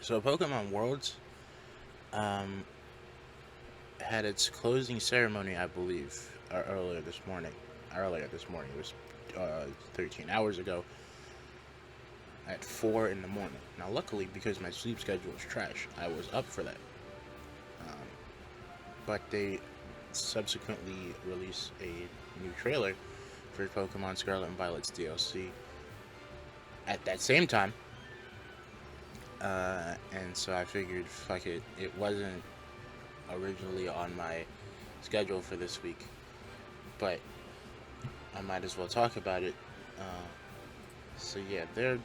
So Pokemon Worlds um, had its closing ceremony, I believe, earlier this morning. It was 13 hours ago at 4 in the morning. Now, luckily, because my sleep schedule is trash, I was up for that. Um, but they subsequently released a new trailer for Pokemon Scarlet and Violet's DLC at that same time. And so I figured, fuck it, it wasn't originally on my schedule for this week, but I might as well talk about it. Uh, so yeah, there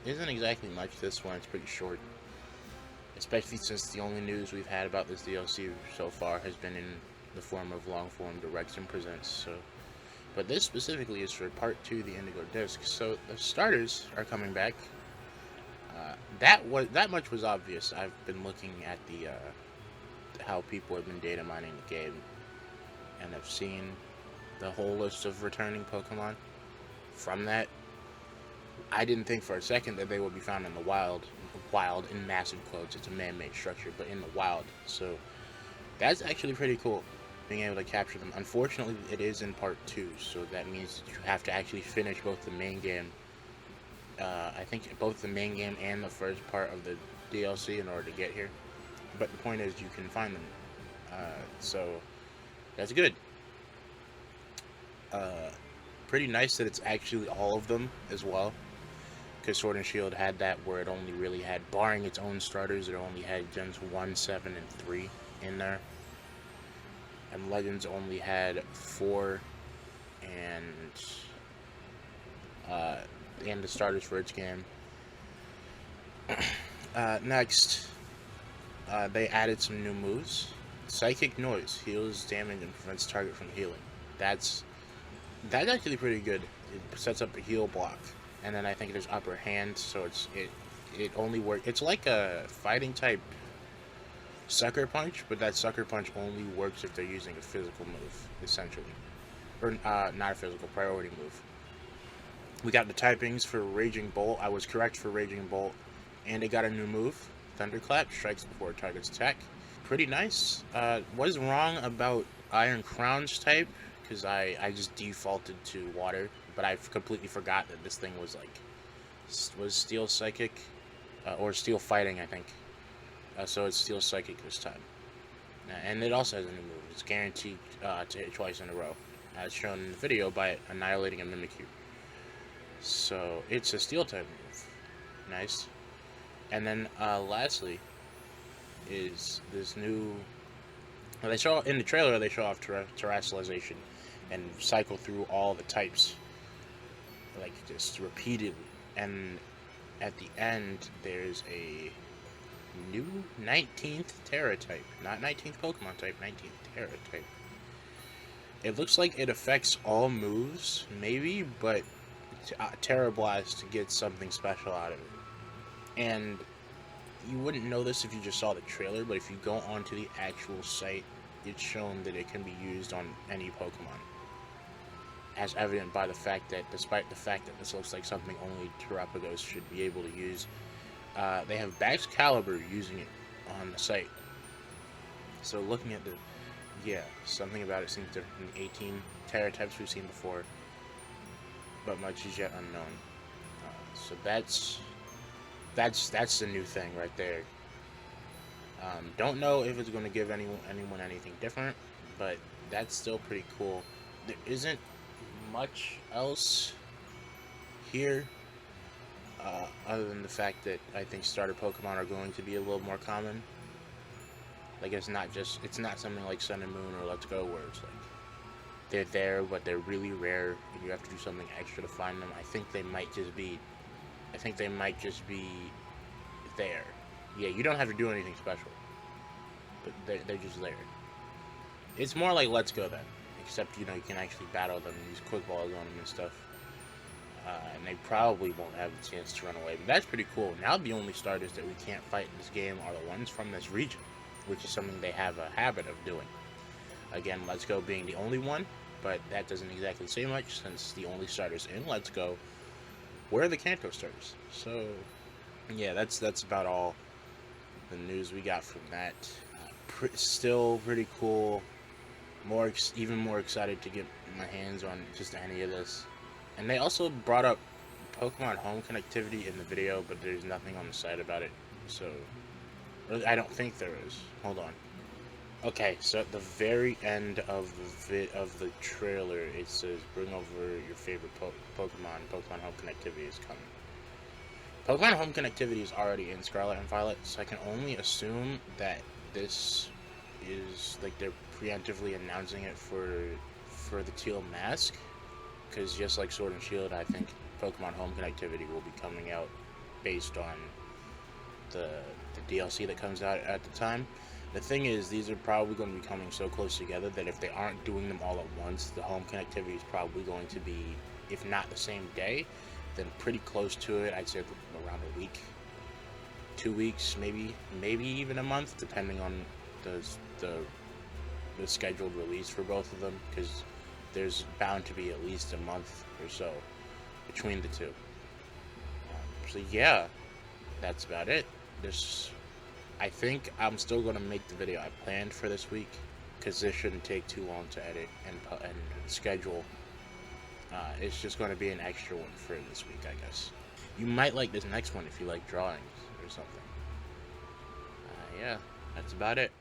isn't exactly much this one. It's pretty short, especially since the only news we've had about this DLC so far has been in the form of long form directs and presents. So, but this specifically is for Part 2, the Indigo Disk. So the starters are coming back. That much was obvious. I've been looking at the how people have been data mining the game, and I've seen the whole list of returning Pokemon. From that, I didn't think for a second that they would be found in the wild. Wild in massive quotes. It's a man-made structure, but in the wild. So that's actually pretty cool, being able to capture them. Unfortunately, it is in part 2, so that means that you have to actually finish both the main game. I think both the main game and the first part of the DLC in order to get here. But the point is, you can find them. So that's good. Uh, Pretty nice that it's actually all of them as well. Because Sword and Shield had that where it only really had, barring its own starters, it only had Gens 1, 7, and 3 in there. And Legends only had 4 and uh, the starters for its game. Next, they added some new moves. Psychic Noise heals damage and prevents target from healing. That's actually pretty good. It sets up a heal block, and then I think there's Upper Hand, so it only works. It's like a fighting type Sucker Punch, but that Sucker Punch only works if they're using a physical move, essentially, or not a physical priority move. We got the typings for Raging Bolt. I was correct for Raging Bolt, and it got a new move. Thunderclap strikes before target's attack. Pretty nice. Was wrong about Iron Crown's type, because I just defaulted to water, but I completely forgot that this thing was Steel Psychic, or Steel Fighting, I think. So it's Steel Psychic this time. And it also has a new move. It's guaranteed to hit twice in a row, as shown in the video by annihilating a Mimikyu. So it's a Steel type move. Nice. And then lastly is this new. They show in the trailer. They show off terrestrialization and cycle through all the types, like just repeatedly. And at the end, there's a new 19th Terra type, not 19th Pokemon type, 19th Terra type. It looks like it affects all moves, maybe, but Terra Blast gets something special out of it. And you wouldn't know this if you just saw the trailer, but if you go onto the actual site, it's shown that it can be used on any Pokemon. As evident by the fact that, despite the fact that this looks like something only Terrapagos should be able to use, they have Baxcalibur using it on the site. So looking at something about it seems different from the 18 Terra types we've seen before, but much is yet unknown. So that's the new thing right there. Don't know if it's going to give anyone anything different, but that's still pretty cool. There isn't much else here, other than the fact that I think starter Pokemon are going to be a little more common. Like it's not something like Sun and Moon or Let's Go where it's like they're there but they're really rare and you have to do something extra to find them. I think they might just be there. Yeah, you don't have to do anything special, but they're just there. It's more like Let's Go then, except you can actually battle them and use quick balls on them and stuff. And they probably won't have the chance to run away, but that's pretty cool. Now the only starters that we can't fight in this game are the ones from this region, which is something they have a habit of doing. Again, Let's Go being the only one, but that doesn't exactly say much since the only starters in Let's Go were the Kanto starters. So yeah, that's about all the news we got from that. Still pretty cool. Even more excited to get my hands on just any of this. And they also brought up Pokemon Home connectivity in the video, but there's nothing on the site about it. So, I don't think there is. Hold on. Okay, so at the very end of the trailer, it says, "Bring over your favorite Pokemon. Pokemon Home connectivity is coming." Pokemon Home connectivity is already in Scarlet and Violet, so I can only assume that this is like they're preemptively announcing it for the Teal Mask, because just like Sword and Shield, I think Pokemon Home connectivity will be coming out based on the DLC that comes out at the time. The thing is, these are probably going to be coming so close together that if they aren't doing them all at once, the home connectivity is probably going to be, if not the same day, then pretty close to it. I'd say around a week, 2 weeks, maybe even a month, depending on the scheduled release for both of them, because there's bound to be at least a month or so between the two. So yeah, that's about it. I think I'm still going to make the video I planned for this week, because this shouldn't take too long to edit and schedule. It's just going to be an extra one for this week, I guess. You might like this next one if you like drawings or something. Yeah, that's about it.